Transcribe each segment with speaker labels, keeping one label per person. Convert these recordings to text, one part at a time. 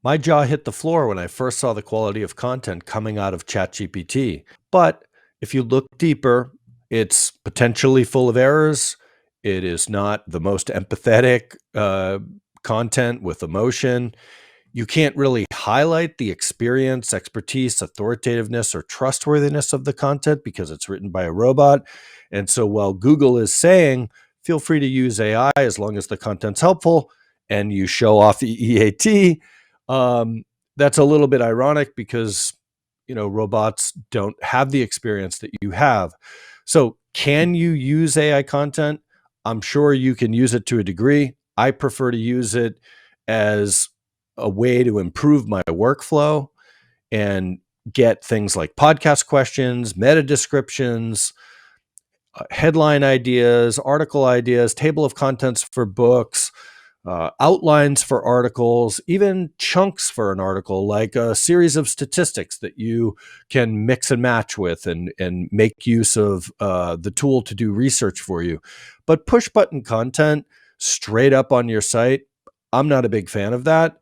Speaker 1: My jaw hit the floor when I first saw the quality of content coming out of ChatGPT. But if you look deeper, it's potentially full of errors. It is not the most empathetic content with emotion. You can't really highlight the experience, expertise, authoritativeness, or trustworthiness of the content because it's written by a robot. And so while Google is saying, feel free to use AI as long as the content's helpful and you show off the EAT, um, that's a little bit ironic because, robots don't have the experience that you have. So can you use AI content? I'm sure you can use it to a degree. I prefer to use it as a way to improve my workflow and get things like podcast questions, meta descriptions, headline ideas, article ideas, table of contents for books, outlines for articles, even chunks for an article, like a series of statistics that you can mix and match with and make use of the tool to do research for you. But push button content straight up on your site, I'm not a big fan of that.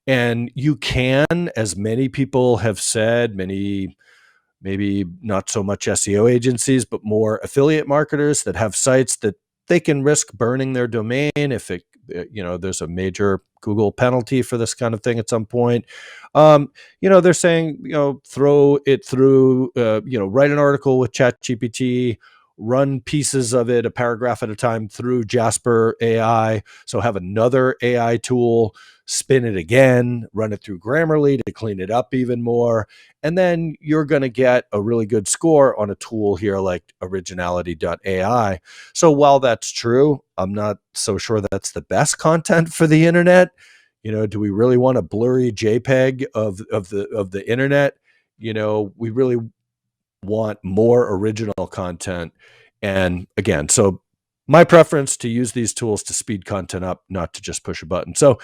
Speaker 1: And you can, as many people have said, many maybe not so much SEO agencies, but more affiliate marketers that have sites that they can risk burning their domain if there's a major Google penalty for this kind of thing at some point. They're saying, throw it through, write an article with ChatGPT, run pieces of it, a paragraph at a time through Jasper AI. So have another AI tool, spin it again, run it through Grammarly to clean it up even more. And then you're going to get a really good score on a tool here like Originality.ai. So while that's true, I'm not so sure that's the best content for the internet. Do we really want a blurry JPEG of the internet? We really want more original content. And again, so my preference to use these tools to speed content up, not to just push a button. So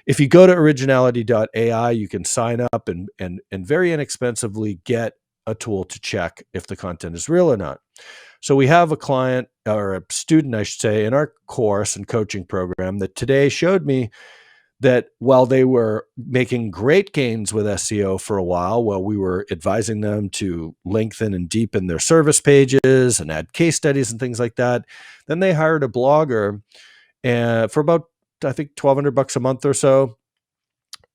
Speaker 1: if you go to originality.ai, you can sign up and very inexpensively get a tool to check if the content is real or not. So we have a client or a student, I should say, in our course and coaching program that today showed me that while they were making great gains with SEO for a while we were advising them to lengthen and deepen their service pages and add case studies and things like that, then they hired a blogger and for about, I think, $1,200 a month or so.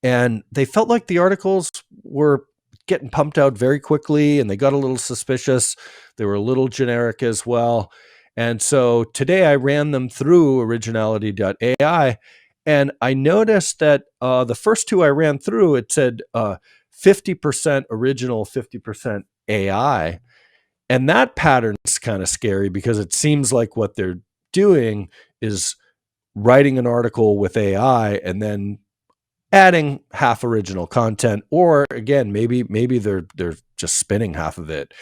Speaker 1: And they felt like the articles were getting pumped out very quickly and they got a little suspicious. They were a little generic as well. And so today I ran them through originality.ai and I noticed that the first two I ran through, it said 50% original, 50% AI. And that pattern's kind of scary because it seems like what they're doing is writing an article with AI and then adding half original content, or again, maybe they're just spinning half of it.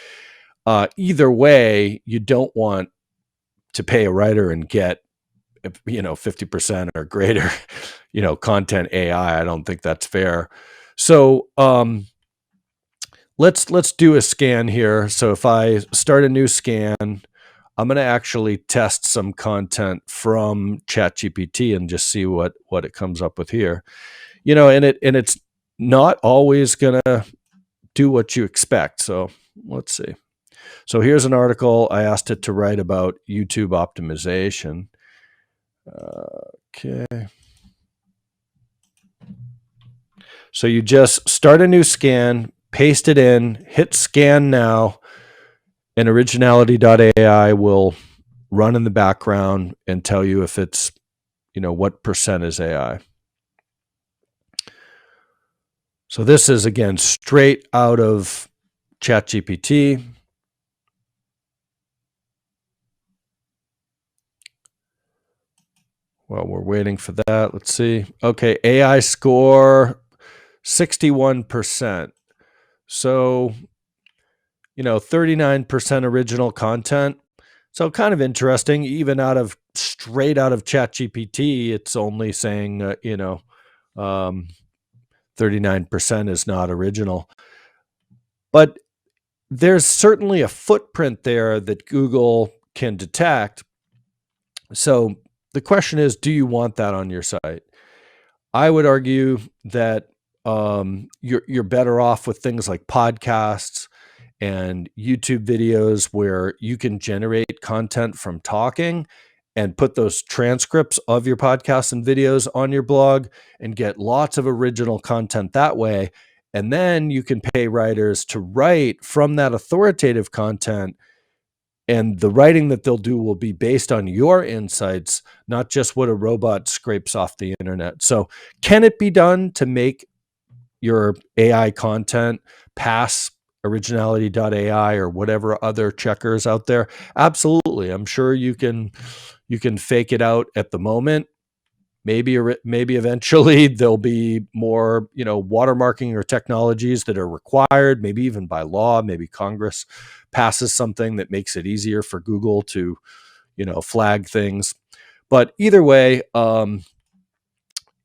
Speaker 1: Either way, you don't want to pay a writer and get 50% or greater content AI. I don't think that's fair. So let's do a scan here. So if I start a new scan, I'm going to actually test some content from ChatGPT and just see what it comes up with here. And it's not always going to do what you expect. So let's see. So here's an article. I asked it to write about YouTube optimization. Okay. So you just start a new scan, paste it in, hit scan now, and originality.ai will run in the background and tell you if it's, what percent is AI. So this is, again, straight out of ChatGPT. Well, we're waiting for that. Let's see. Okay, AI score 61%. So, 39% original content. So kind of interesting. Even straight out of ChatGPT, it's only saying, 39% is not original. But there's certainly a footprint there that Google can detect. So the question is, do you want that on your site? I would argue that You're better off with things like podcasts and YouTube videos where you can generate content from talking and put those transcripts of your podcasts and videos on your blog and get lots of original content that way. And then you can pay writers to write from that authoritative content. And the writing that they'll do will be based on your insights, not just what a robot scrapes off the internet. So, can it be done to make your AI content pass Originality.ai or whatever other checkers out there? Absolutely. I'm sure you can fake it out at the moment. Maybe eventually there'll be more, watermarking or technologies that are required, maybe even by law. Maybe Congress passes something that makes it easier for Google to, flag things. But either way,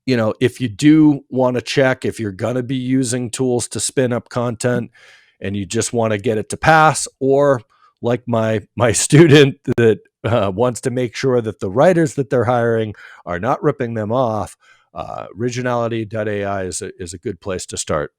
Speaker 1: if you do want to check if you're going to be using tools to spin up content and you just want to get it to pass, or like my student that wants to make sure that the writers that they're hiring are not ripping them off, Originality.ai is a good place to start.